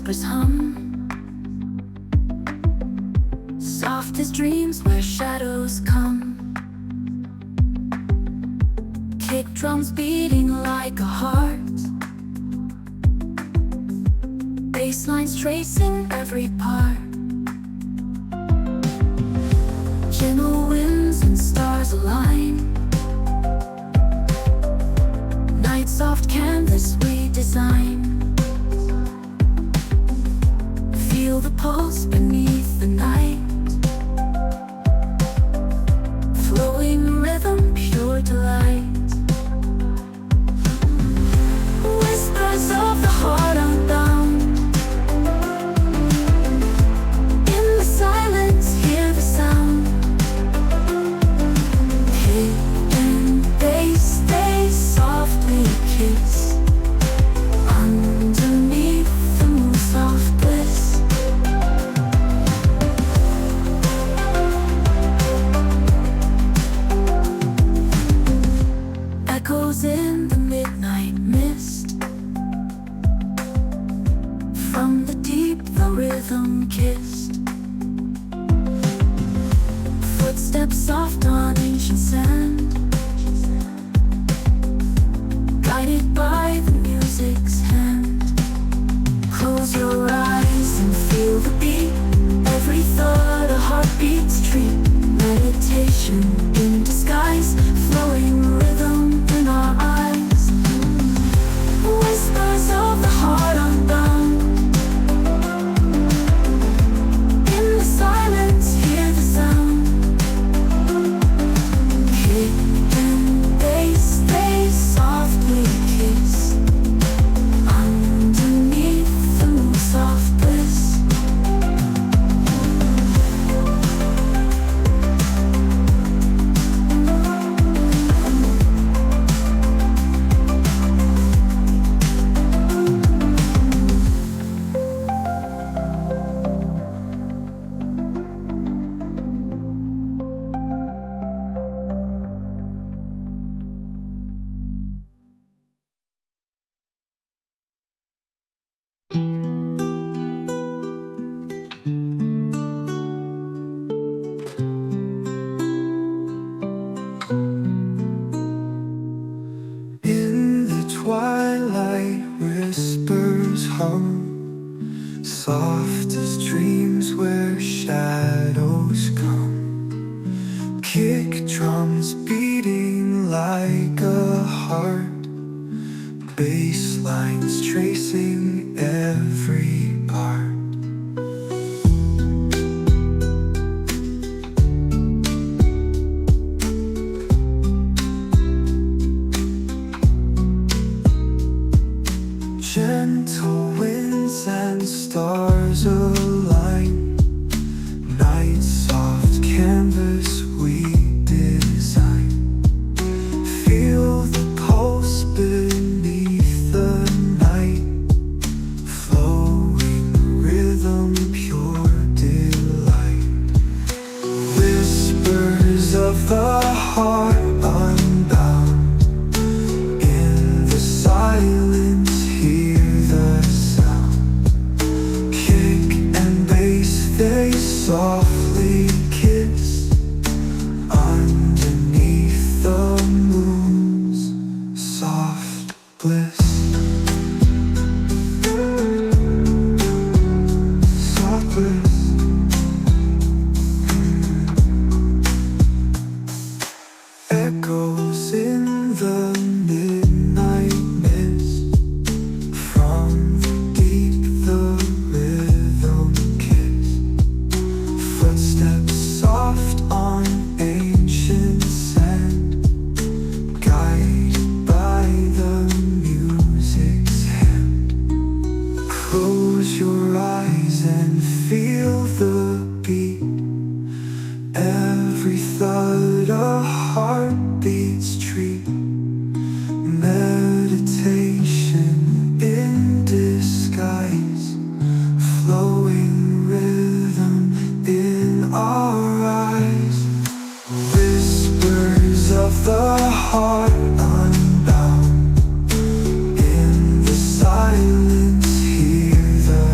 whispers hum, soft as dreams where shadows come. Kick drums beating like a heart, bass lines tracing every part. Gentle winds and stars align, night soft canvas we design. Feel the pulse beneath the night, flowing rhythm, pure delight. Whispers of the heart unbound, in the silence hear the sound. Hidden bass they softly kiss, underneath the moon soft bliss. Echoes in the midnight mist, from the deep the rhythm kissed. Footsteps soft on ancient sand, guided by the music's hand. Close your eyes and feel the beat, every thought a heartbeat's treat. Meditation in disguise, flowing rhythm in our eyes. Whispers of the heart unbound, in the silence hear the sound. Hidden bass they softly kiss, underneath the moon soft bliss. In the twilight, whispers hum, soft as dreams where shadows come. Kick drums beating like a heart, bass lines tracing every part. Gentle winds and stars align, night soft canvas we design. Feel the pulse beneath the night, flowing rhythm, pure delight. Whispers of the heart unbound, in the silence hear the sound. Kick and bass they softly kiss, underneath the moon's soft bliss. Soft bliss. Echoes in the midnight mist, from the deep the rhythm kiss. Footsteps soft on ancient sand, guided by the music's hand. Close your eyes and feel the beat, every thought a heartbeat's treat. Meditation in disguise, flowing rhythm in our eyes. Whispers of the heart unbound, in the silence hear the